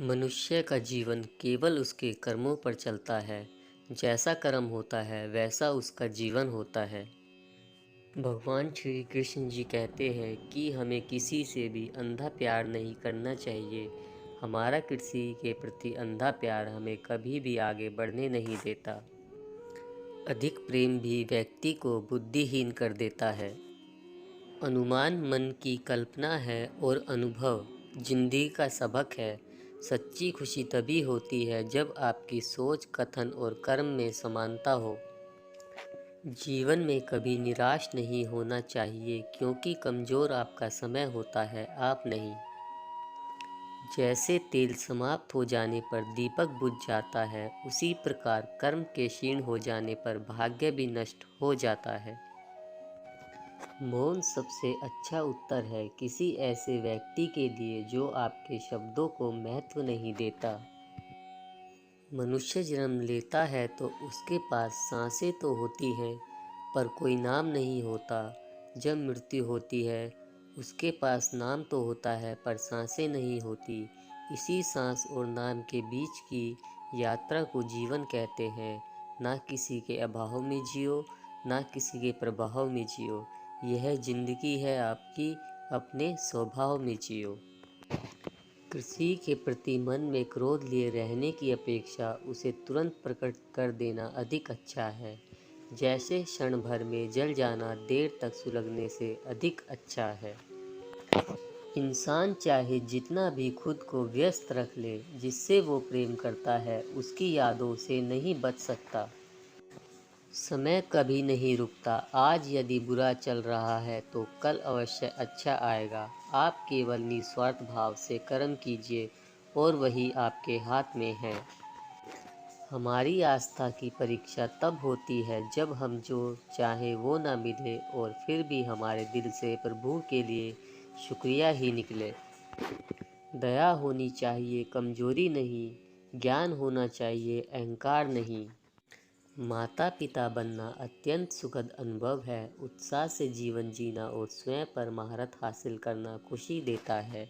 मनुष्य का जीवन केवल उसके कर्मों पर चलता है। जैसा कर्म होता है वैसा उसका जीवन होता है। भगवान श्री कृष्ण जी कहते हैं कि हमें किसी से भी अंधा प्यार नहीं करना चाहिए। हमारा किसी के प्रति अंधा प्यार हमें कभी भी आगे बढ़ने नहीं देता। अधिक प्रेम भी व्यक्ति को बुद्धिहीन कर देता है। अनुमान मन की कल्पना है और अनुभव जिंदगी का सबक है। सच्ची खुशी तभी होती है जब आपकी सोच, कथन और कर्म में समानता हो। जीवन में कभी निराश नहीं होना चाहिए, क्योंकि कमज़ोर आपका समय होता है, आप नहीं। जैसे तेल समाप्त हो जाने पर दीपक बुझ जाता है, उसी प्रकार कर्म के क्षीण हो जाने पर भाग्य भी नष्ट हो जाता है। मौन सबसे अच्छा उत्तर है किसी ऐसे व्यक्ति के लिए जो आपके शब्दों को महत्व नहीं देता। मनुष्य जन्म लेता है तो उसके पास सांसें तो होती हैं, पर कोई नाम नहीं होता। जब मृत्यु होती है उसके पास नाम तो होता है, पर सांसें नहीं होती। इसी सांस और नाम के बीच की यात्रा को जीवन कहते हैं। ना किसी के अभाव में जियो, ना किसी के प्रभाव में जियो। यह जिंदगी है आपकी, अपने स्वभाव में जियो। किसी के प्रति मन में क्रोध लिए रहने की अपेक्षा उसे तुरंत प्रकट कर देना अधिक अच्छा है। जैसे क्षण भर में जल जाना देर तक सुलगने से अधिक अच्छा है। इंसान चाहे जितना भी खुद को व्यस्त रख ले, जिससे वो प्रेम करता है उसकी यादों से नहीं बच सकता। समय कभी नहीं रुकता। आज यदि बुरा चल रहा है तो कल अवश्य अच्छा आएगा। आप केवल निस्वार्थ भाव से कर्म कीजिए और वही आपके हाथ में है। हमारी आस्था की परीक्षा तब होती है जब हम जो चाहे वो ना मिले और फिर भी हमारे दिल से प्रभु के लिए शुक्रिया ही निकले। दया होनी चाहिए, कमजोरी नहीं। ज्ञान होना चाहिए, अहंकार नहीं। माता पिता बनना अत्यंत सुखद अनुभव है। उत्साह से जीवन जीना और स्वयं पर महारत हासिल करना खुशी देता है।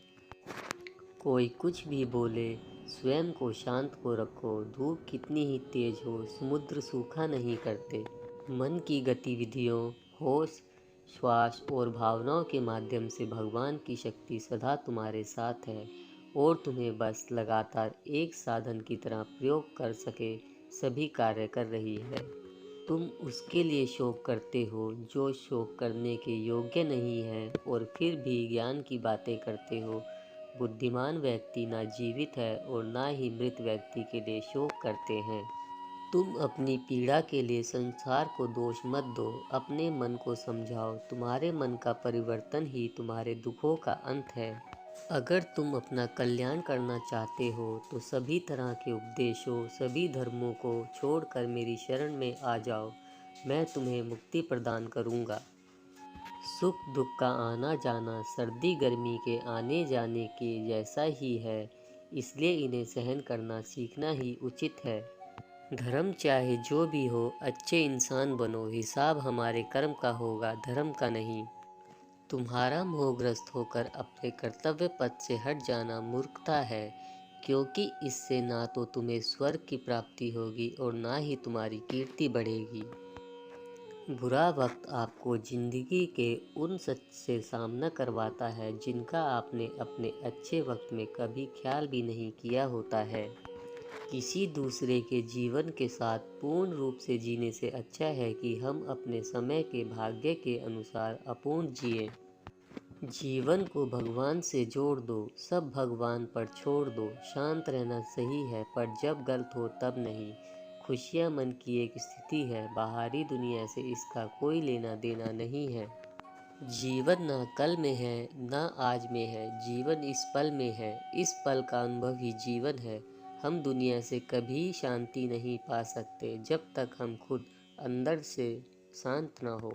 कोई कुछ भी बोले, स्वयं को शांत को रखो। धूप कितनी ही तेज हो, समुद्र सूखा नहीं करते। मन की गतिविधियों, होश, श्वास और भावनाओं के माध्यम से भगवान की शक्ति सदा तुम्हारे साथ है और तुम्हें बस लगातार एक साधन की तरह प्रयोग कर सके सभी कार्य कर रही है। तुम उसके लिए शोक करते हो जो शोक करने के योग्य नहीं है, और फिर भी ज्ञान की बातें करते हो। बुद्धिमान व्यक्ति ना जीवित है और ना ही मृत व्यक्ति के लिए शोक करते हैं। तुम अपनी पीड़ा के लिए संसार को दोष मत दो, अपने मन को समझाओ। तुम्हारे मन का परिवर्तन ही तुम्हारे दुखों का अंत है। अगर तुम अपना कल्याण करना चाहते हो तो सभी तरह के उपदेशों, सभी धर्मों को छोड़कर मेरी शरण में आ जाओ। मैं तुम्हें मुक्ति प्रदान करूँगा। सुख दुख का आना जाना सर्दी गर्मी के आने जाने के जैसा ही है, इसलिए इन्हें सहन करना सीखना ही उचित है। धर्म चाहे जो भी हो, अच्छे इंसान बनो। हिसाब हमारे कर्म का होगा, धर्म का नहीं। तुम्हारा मोहग्रस्त होकर अपने कर्तव्य पथ से हट जाना मूर्खता है, क्योंकि इससे ना तो तुम्हें स्वर्ग की प्राप्ति होगी और ना ही तुम्हारी कीर्ति बढ़ेगी। बुरा वक्त आपको जिंदगी के उन सच से सामना करवाता है जिनका आपने अपने अच्छे वक्त में कभी ख्याल भी नहीं किया होता है। किसी दूसरे के जीवन के साथ पूर्ण रूप से जीने से अच्छा है कि हम अपने समय के भाग्य के अनुसार अपूर्ण जिए। जीवन को भगवान से जोड़ दो, सब भगवान पर छोड़ दो। शांत रहना सही है, पर जब गलत हो तब नहीं। खुशियाँ मन की एक स्थिति है, बाहरी दुनिया से इसका कोई लेना देना नहीं है। जीवन ना कल में है ना आज में है, जीवन इस पल में है। इस पल का अनुभव ही जीवन है। हम दुनिया से कभी शांति नहीं पा सकते जब तक हम खुद अंदर से शांत ना हो।